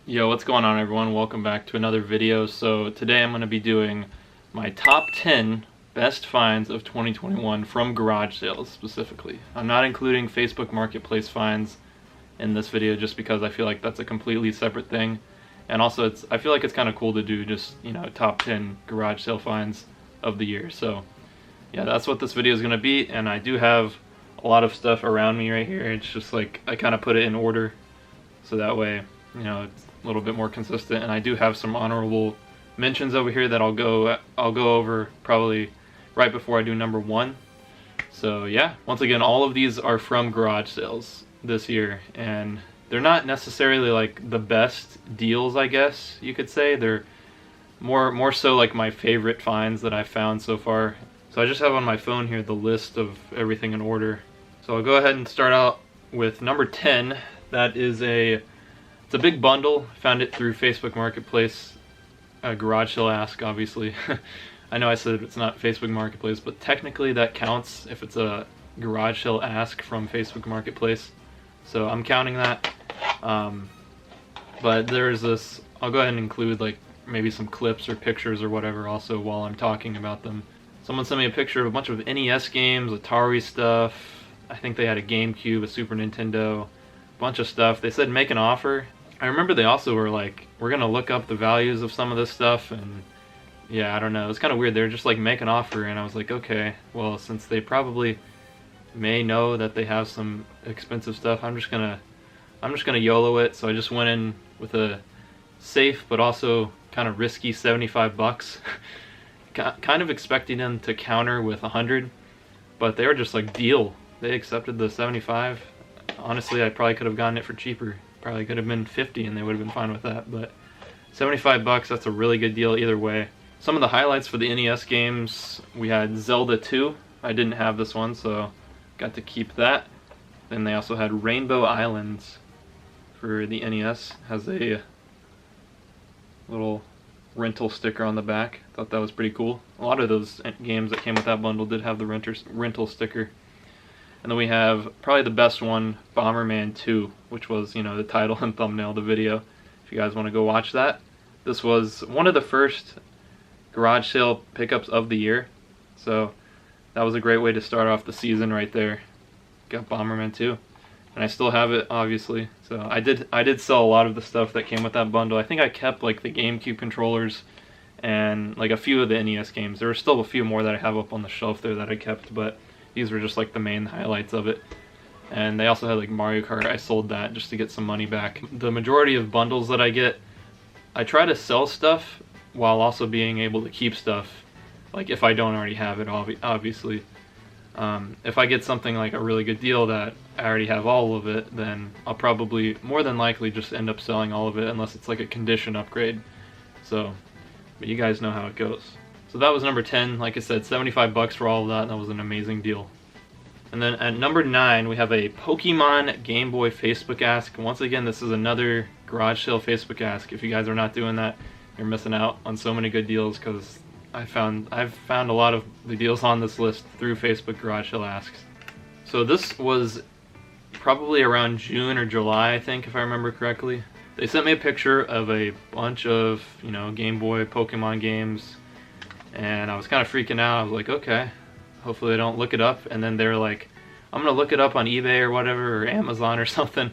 Yo, what's going on everyone? Welcome back to another video. So today I'm going to be doing my top 10 best finds of 2021 from garage sales specifically. I'm not including Facebook Marketplace finds in this video just because I feel like that's a completely separate thing. And also I feel like it's kind of cool to do just, top 10 garage sale finds of the year. So yeah, that's what this video is going to be, and I do have a lot of stuff around me right here. It's just like I kind of put it in order so that way, it's a little bit more consistent. And I do have some honorable mentions over here that I'll go over probably right before I do number 1. So yeah, once again, all of these are from garage sales this year, and they're not necessarily like the best deals, I guess you could say. They're more so like my favorite finds that I've found so far. So I just have on my phone here the list of everything in order. So I'll go ahead and start out with number 10. That is it's a big bundle. Found it through Facebook Marketplace. Garage sale ask, obviously. I know I said it's not Facebook Marketplace, but technically that counts if it's a garage sale ask from Facebook Marketplace. So I'm counting that. But there's this, I'll go ahead and include like maybe some clips or pictures or whatever also while I'm talking about them. Someone sent me a picture of a bunch of NES games, Atari stuff. I think they had a Gamecube, a Super Nintendo, a bunch of stuff. They said make an offer. I remember they also were like, we're gonna look up the values of some of this stuff, and yeah, I don't know. It's kind of weird. They were just like, make an offer, and I was like, okay, well, since they probably may know that they have some expensive stuff, I'm just gonna YOLO it. So I just went in with a safe but also kind of risky 75 bucks. Kind of expecting them to counter with 100, but they were just like, deal. They accepted the 75. Honestly, I probably could have gotten it for cheaper. Probably could have been 50 and they would have been fine with that, but 75 bucks, that's a really good deal either way. Some of the highlights for the NES games, we had Zelda 2. I didn't have this one, so got to keep that. Then they also had Rainbow Islands for the NES. Has a little rental sticker on the back. Thought that was pretty cool. A lot of those games that came with that bundle did have the rental sticker. And then we have probably the best one, Bomberman 2, which was, the title and thumbnail of the video. If you guys want to go watch that. This was one of the first garage sale pickups of the year. So that was a great way to start off the season right there. Got Bomberman 2. And I still have it, obviously. So I did sell a lot of the stuff that came with that bundle. I think I kept like the GameCube controllers and like a few of the NES games. There were still a few more that I have up on the shelf there that I kept, but these were just like the main highlights of it. And they also had like Mario Kart. I sold that just to get some money back. The majority of bundles that I get, I try to sell stuff while also being able to keep stuff, like if I don't already have it, obviously. If I get something like a really good deal that I already have all of it, then I'll probably more than likely just end up selling all of it unless it's like a condition upgrade. So, but you guys know how it goes. So that was number 10. Like I said, 75 bucks for all of that, and that was an amazing deal. And then at number 9, we have a Pokemon Game Boy Facebook ask. Once again, this is another garage sale Facebook ask. If you guys are not doing that, you're missing out on so many good deals, because I've found a lot of the deals on this list through Facebook garage sale asks. So this was probably around June or July, I think, if I remember correctly. They sent me a picture of a bunch of, Game Boy Pokemon games, and I was kind of freaking out. I was like, okay, hopefully they don't look it up. And then they're like, I'm gonna look it up on eBay or whatever, or Amazon or something.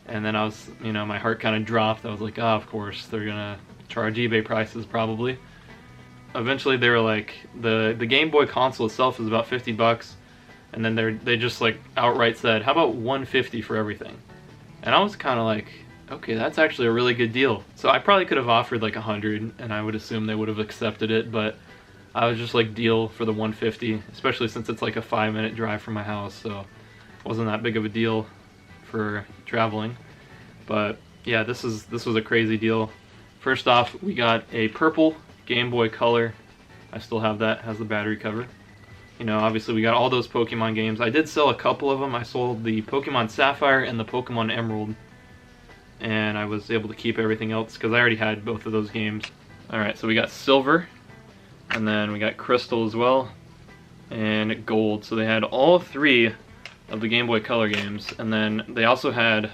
And then I was, my heart kind of dropped. I was like, oh, of course, they're gonna charge eBay prices probably. Eventually they were like, the Game Boy console itself is about 50 bucks. And then they just like outright said, how about 150 for everything? And I was kind of like, okay, that's actually a really good deal. So I probably could have offered like 100, and I would assume they would have accepted it, but I was just like, deal for the 150, especially since it's like a 5-minute drive from my house, so it wasn't that big of a deal for traveling. But yeah, this was a crazy deal. First off, we got a purple Game Boy Color. I still have that, has the battery cover. Obviously we got all those Pokemon games. I did sell a couple of them. I sold the Pokemon Sapphire and the Pokemon Emerald, and I was able to keep everything else because I already had both of those games. Alright, so we got Silver, and then we got Crystal as well, and Gold. So they had all 3 of the Game Boy Color games, and then they also had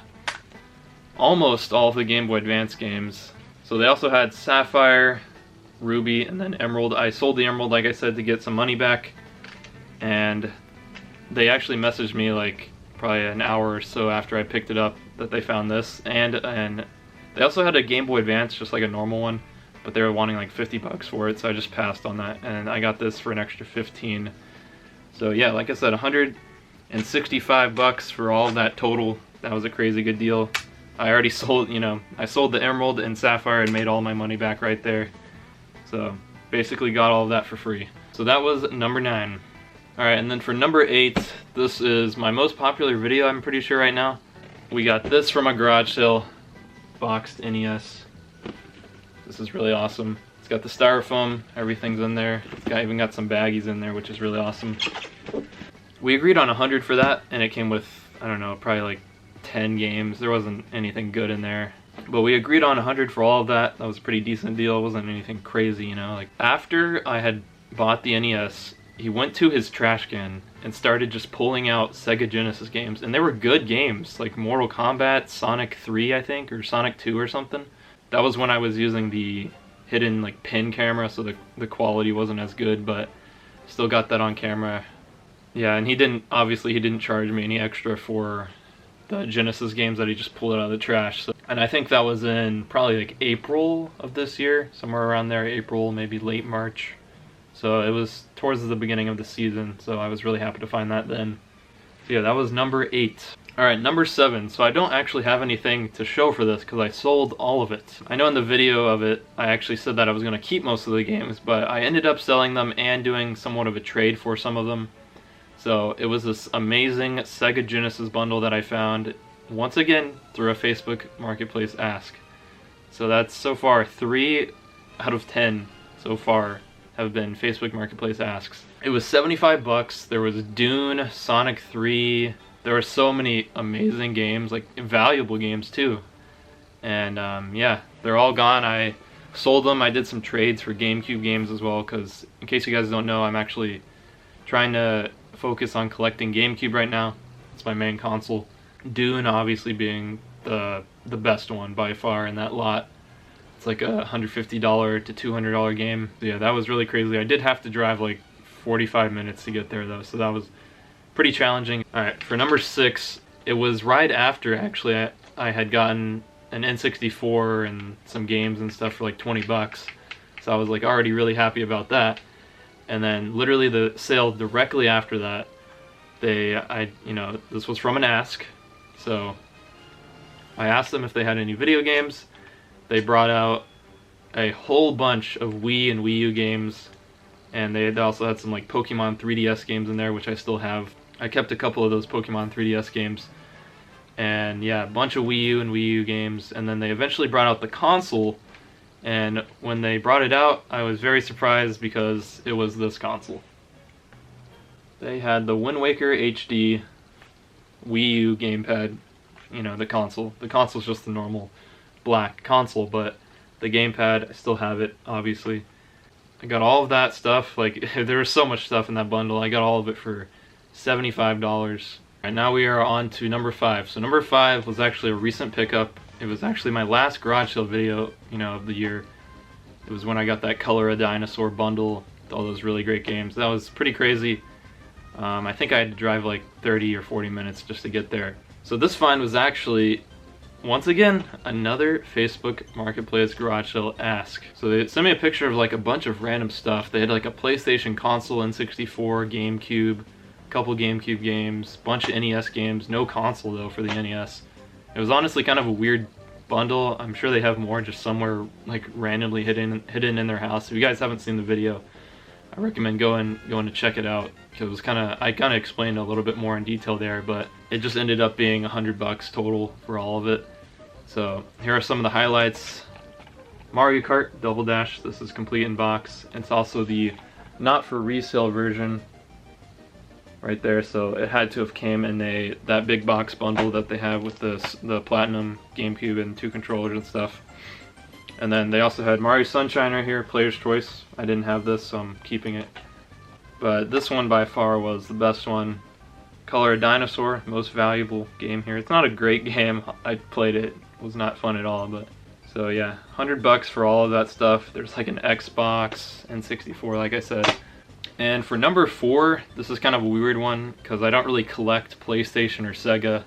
almost all of the Game Boy Advance games. So they also had Sapphire, Ruby, and then Emerald. I sold the Emerald, like I said, to get some money back, and they actually messaged me like probably an hour or so after I picked it up that they found this, and they also had a Game Boy Advance, just like a normal one, but they were wanting like 50 bucks for it, so I just passed on that, and I got this for an extra 15. So yeah, like I said, 165 bucks for all of that total. That was a crazy good deal. I already sold, I sold the Emerald and Sapphire and made all my money back right there. So basically got all of that for free. So that was number 9. Alright, and then for number 8, this is my most popular video, I'm pretty sure right now. We got this from a garage sale, boxed NES. This is really awesome. It's got the styrofoam, everything's in there. It's even got some baggies in there, which is really awesome. We agreed on 100 for that, and it came with, I don't know, probably like 10 games. There wasn't anything good in there. But we agreed on 100 for all of that. That was a pretty decent deal. It wasn't anything crazy, Like, after I had bought the NES, he went to his trash can and started just pulling out Sega Genesis games. And they were good games, like Mortal Kombat, Sonic 3, I think, or Sonic 2 or something. That was when I was using the hidden, like, pin camera, so the quality wasn't as good, but still got that on camera. Yeah, and he didn't charge me any extra for the Genesis games that he just pulled out of the trash. So, and I think that was in probably like April of this year, somewhere around there, April, maybe late March. So it was towards the beginning of the season, so I was really happy to find that then. So yeah, that was number 8. Alright, number 7. So I don't actually have anything to show for this because I sold all of it. I know in the video of it, I actually said that I was going to keep most of the games, but I ended up selling them and doing somewhat of a trade for some of them. So it was this amazing Sega Genesis bundle that I found, once again, through a Facebook Marketplace ask. So that's so far 3 out of 10 so far have been Facebook Marketplace asks. It was 75 bucks. There was Dune, Sonic 3. There were so many amazing games, like valuable games too. And yeah, they're all gone. I sold them. I did some trades for GameCube games as well, because in case you guys don't know, I'm actually trying to focus on collecting GameCube right now. It's my main console. Dune obviously being the best one by far in that lot. It's like a $150 to $200 game. So yeah, that was really crazy. I did have to drive like 45 minutes to get there though, so that was pretty challenging. Alright, for number 6, it was right after actually I had gotten an N64 and some games and stuff for like 20 bucks. So I was like already really happy about that. And then literally the sale directly after that, this was from an ask. So I asked them if they had any video games. They brought out a whole bunch of Wii and Wii U games, and they also had some like Pokemon 3DS games in there, which I still have. I kept a couple of those Pokemon 3DS games, and yeah, a bunch of Wii U and Wii U games, and then they eventually brought out the console, and when they brought it out, I was very surprised because it was this console. They had the Wind Waker HD Wii U Gamepad, the console. The console's just the normal black console, but the gamepad, I still have it, obviously. I got all of that stuff, like, there was so much stuff in that bundle. I got all of it for $75. Right now we are on to number 5. So number 5 was actually a recent pickup. It was actually my last garage sale video, of the year. It was when I got that Color a Dinosaur bundle with all those really great games. That was pretty crazy. I think I had to drive like 30 or 40 minutes just to get there. So this find was actually, once again, another Facebook Marketplace garage sale ask. So they sent me a picture of like a bunch of random stuff. They had like a PlayStation console, N64, GameCube, a couple GameCube games, bunch of NES games, no console though for the NES. It was honestly kind of a weird bundle. I'm sure they have more just somewhere like randomly hidden in their house. If you guys haven't seen the video, I recommend going to check it out, because it was I kind of explained a little bit more in detail there, but it just ended up being $100 total for all of it. So here are some of the highlights. Mario Kart Double Dash, this is complete in box. It's also the not for resale version right there, so it had to have came in that big box bundle that they have with the Platinum GameCube and 2 controllers and stuff. And then they also had Mario Sunshine right here, Player's Choice. I didn't have this, so I'm keeping it. But this one by far was the best one. Color a Dinosaur, most valuable game here. It's not a great game. I played it was not fun at all. But so yeah, $100 for all of that stuff. There's like an Xbox and 64, like I said. And for number 4, this is kind of a weird one because I don't really collect PlayStation or Sega.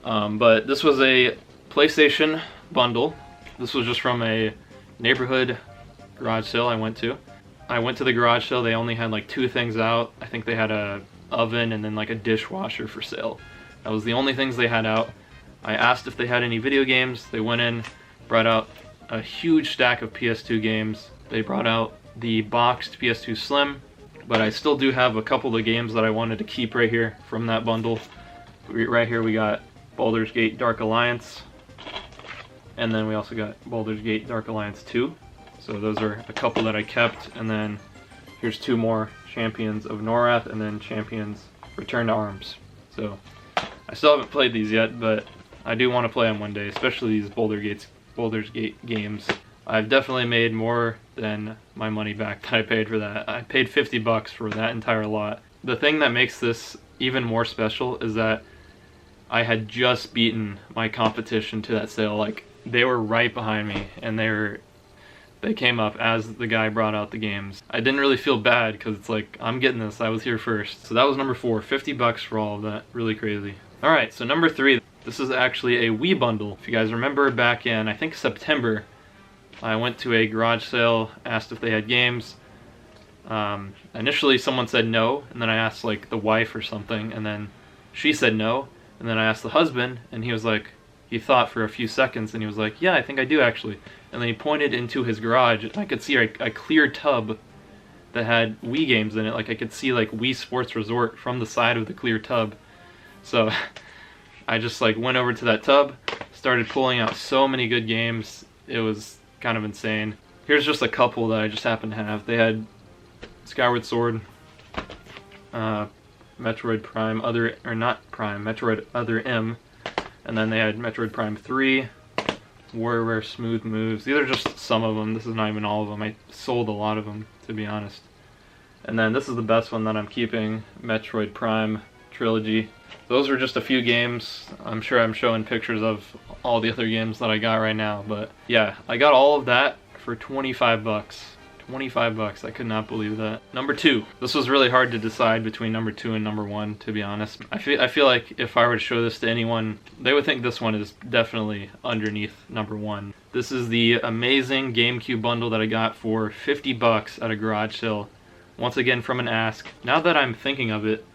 But this was a PlayStation bundle. This was just from a neighborhood garage sale I went to. I went to the garage sale, they only had like 2 things out. I think they had a oven and then like a dishwasher for sale. That was the only things they had out. I asked if they had any video games. They went in, brought out a huge stack of PS2 games. They brought out the boxed PS2 Slim, but I still do have a couple of games that I wanted to keep right here from that bundle. Right here we got Baldur's Gate Dark Alliance, and then we also got Baldur's Gate Dark Alliance 2. So those are a couple that I kept, and then here's 2 more, Champions of Norath and then Champions Return to Arms. So I still haven't played these yet, but I do want to play them one day, especially these Baldur's Gate games. I've definitely made more than my money back that I paid for that. I paid $50 for that entire lot. The thing that makes this even more special is that I had just beaten my competition to that sale. Like, they were right behind me, and they came up as the guy brought out the games. I didn't really feel bad because it's like, I'm getting this, I was here first. So that was number 4, $50 for all of that. Really crazy. Alright, so number 3, this is actually a Wii Bundle. If you guys remember back in, I think September, I went to a garage sale, asked if they had games. Initially someone said no, and then I asked like the wife or something, and then she said no, and then I asked the husband, and he was like, he thought for a few seconds, and he was like, yeah, I think I do actually. And then he pointed into his garage, and I could see a clear tub that had Wii games in it. Like I could see like Wii Sports Resort from the side of the clear tub. So I just like went over to that tub, started pulling out so many good games. It was kind of insane. Here's just a couple that I just happened to have. They had Skyward Sword, Metroid Prime Metroid Other M, and then they had Metroid Prime 3, WarioWare Smooth Moves. These are just some of them. This is not even all of them. I sold a lot of them, to be honest. And then this is the best one that I'm keeping, Metroid Prime Trilogy. Those are just a few games. I'm sure I'm showing pictures of all the other games that I got right now, but yeah, I got all of that for $25. $25, I could not believe that. Number 2. This was really hard to decide between number 2 and number 1, to be honest. I feel like if I were to show this to anyone, they would think this one is definitely underneath number 1. This is the amazing GameCube bundle that I got for $50 at a garage sale. Once again from an Ask. Now that I'm thinking of it,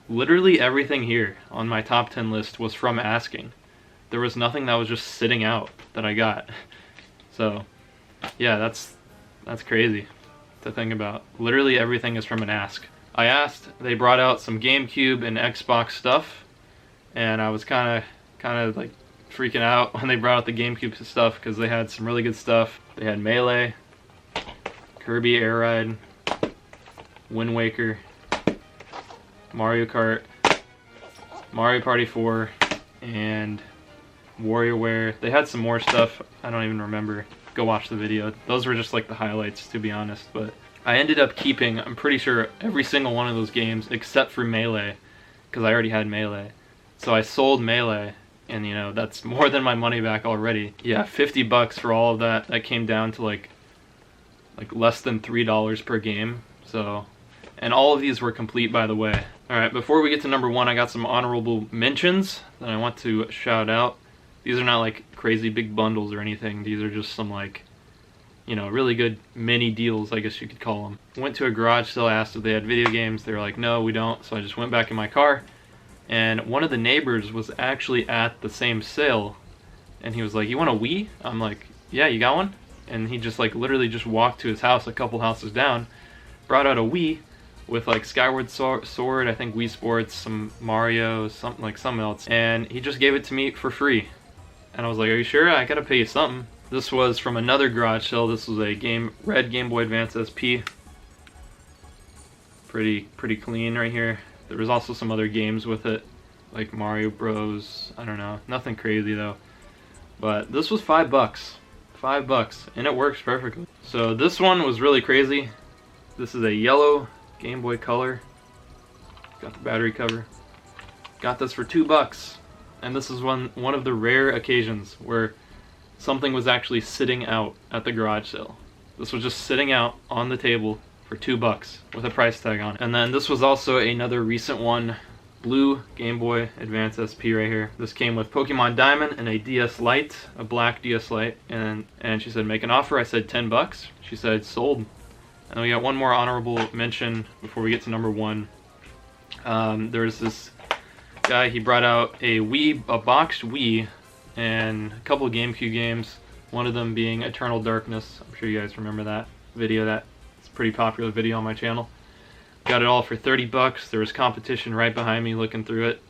literally everything here on my top 10 list was from asking. There was nothing that was just sitting out that I got. So, yeah, that's crazy to think about. Literally everything is from an Ask. I asked, they brought out some GameCube and Xbox stuff, and I was kind of like freaking out when they brought out the GameCube stuff because they had some really good stuff. They had Melee, Kirby Air Ride, Wind Waker, Mario Kart, Mario Party 4, and WarioWare. They had some more stuff, I don't even remember. Go watch the video. Those were just like the highlights, to be honest. But I ended up keeping, I'm pretty sure, every single one of those games except for Melee, because I already had Melee. So I sold Melee, and you know, that's more than my money back already. Yeah, $50 for all of that. That came down to like less than $3 per game. So, and all of these were complete, by the way. Alright, before we get to number 1, I got some honorable mentions that I want to shout out. These are not like crazy big bundles or anything. These are just some like, you know, really good mini deals, I guess you could call them. Went to a garage sale, asked if they had video games. They were like, no, we don't. So I just went back in my car, and one of the neighbors was actually at the same sale, and he was like, you want a Wii? I'm like, yeah, you got one? And he just like literally just walked to his house a couple houses down, brought out a Wii with like Skyward Sword, I think Wii Sports, some Mario, something else, and he just gave it to me for free. And I was like, are you sure? I gotta pay you something. This was from another garage sale. This was a red Game Boy Advance SP. Pretty clean right here. There was also some other games with it, like Mario Bros. I don't know, nothing crazy though. But this was $5. $5, and it works perfectly. So this one was really crazy. This is a yellow Game Boy Color. Got the battery cover. Got this for $2. And this is one of the rare occasions where something was actually sitting out at the garage sale. This was just sitting out on the table for $2 with a price tag on it. And then this was also another recent one, blue Game Boy Advance SP right here. This came with Pokemon Diamond and a DS Lite, a black DS Lite, and she said make an offer. I said $10. She said sold. And we got one more honorable mention before we get to number one. There's this guy, he brought out a boxed Wii and a couple of GameCube games, one of them being Eternal Darkness. I'm sure you guys remember that video. It's a pretty popular video on my channel. Got it all for $30. There was competition right behind me looking through it.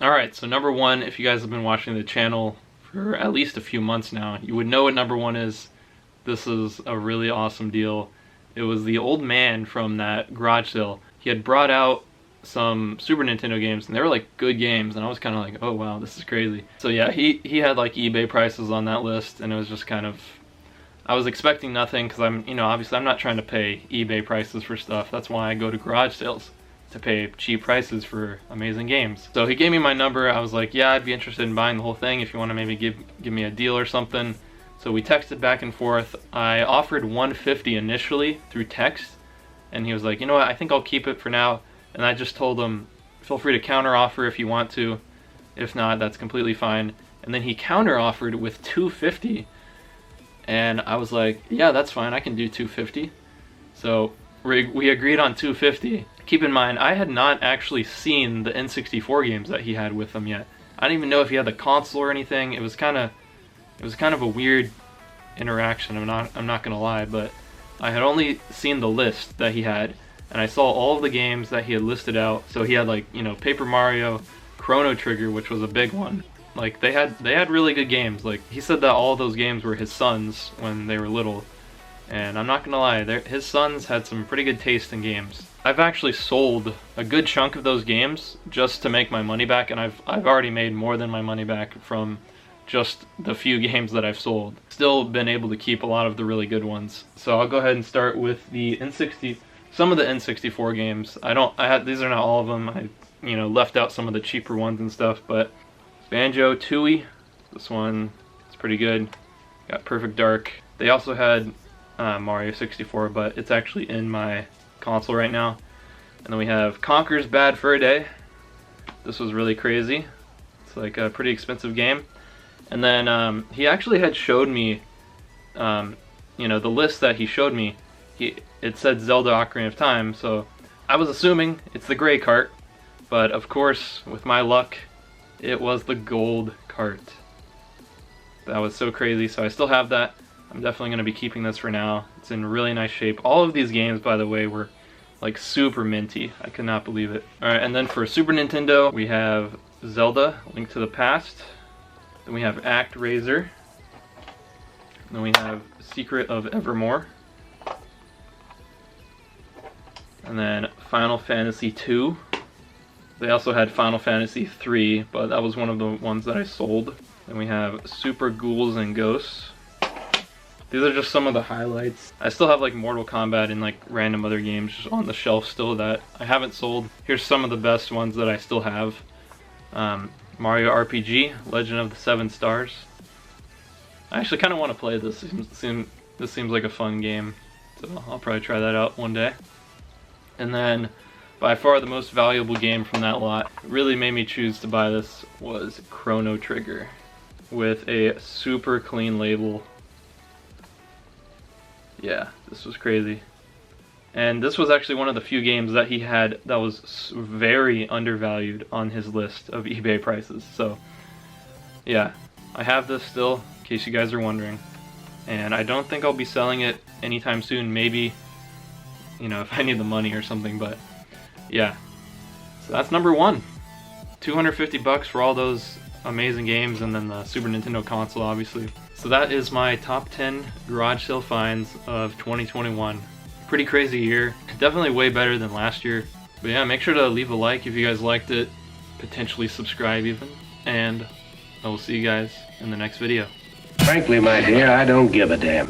Alright, so number one, if you guys have been watching the channel for at least a few months now, you would know what number one is. This is a really awesome deal. It was the old man from that garage sale. He had brought out some Super Nintendo games, and they were like good games, and I was kind of like, oh wow, this is crazy. So yeah, he had like eBay prices on that list, and it was just kind of, I was expecting nothing because obviously I'm not trying to pay eBay prices for stuff. That's why I go to garage sales, to pay cheap prices for amazing games. So he gave me my number. I was like, yeah, I'd be interested in buying the whole thing if you want to maybe give me a deal or something. So we texted back and forth. I offered $150 initially through text, and he was like, you know what, I think I'll keep it for now. And I just told him, feel free to counter offer if you want to. If not, that's completely fine. And then he counter offered with $250. And I was like, yeah, that's fine, I can do $250. So we agreed on $250. Keep in mind, I had not actually seen the N64 games that he had with him yet. I didn't even know if he had the console or anything. It was kind of a weird interaction, I'm not gonna lie, but I had only seen the list that he had, and I saw all of the games that he had listed out. So he had like, Paper Mario, Chrono Trigger, which was a big one. Like they had really good games. Like he said that all of those games were his sons when they were little, and I'm not gonna lie, his sons had some pretty good taste in games. I've actually sold a good chunk of those games just to make my money back, and I've already made more than my money back from just the few games that I've sold. Still been able to keep a lot of the really good ones. So I'll go ahead and start with the some of the N64 games. These are not all of them. I left out some of the cheaper ones and stuff, but Banjo-Tooie, this one, it's pretty good. Got Perfect Dark. They also had Mario 64, but it's actually in my console right now. And then we have Conker's Bad Fur Day. This was really crazy. It's like a pretty expensive game. And then he actually had showed me, the list that he showed me. It said Zelda Ocarina of Time, so I was assuming it's the gray cart, but of course, with my luck, it was the gold cart. That was so crazy. So I still have that. I'm definitely going to be keeping this for now. It's in really nice shape. All of these games, by the way, were like super minty. I could not believe it. Alright, and then for Super Nintendo, we have Zelda, Link to the Past. Then we have ActRaiser. Then we have Secret of Evermore. And then Final Fantasy II. They also had Final Fantasy III, but that was one of the ones that I sold. Then we have Super Ghouls and Ghosts. These are just some of the highlights. I still have like Mortal Kombat and like random other games just on the shelf still that I haven't sold. Here's some of the best ones that I still have. Mario RPG, Legend of the Seven Stars. I actually kind of want to play this. This seems like a fun game, so I'll probably try that out one day. And then, by far the most valuable game from that lot, really made me choose to buy this, was Chrono Trigger, with a super clean label. Yeah, this was crazy. And this was actually one of the few games that he had that was very undervalued on his list of eBay prices. So, yeah, I have this still, in case you guys are wondering. And I don't think I'll be selling it anytime soon. Maybe, if I need the money or something, but yeah. So that's number one. $250 for all those amazing games, and then the Super Nintendo console, obviously. So that is my top 10 garage sale finds of 2021. Pretty crazy year. Definitely way better than last year. But yeah, make sure to leave a like if you guys liked it. Potentially subscribe even. And I will see you guys in the next video. Frankly, my dear, I don't give a damn.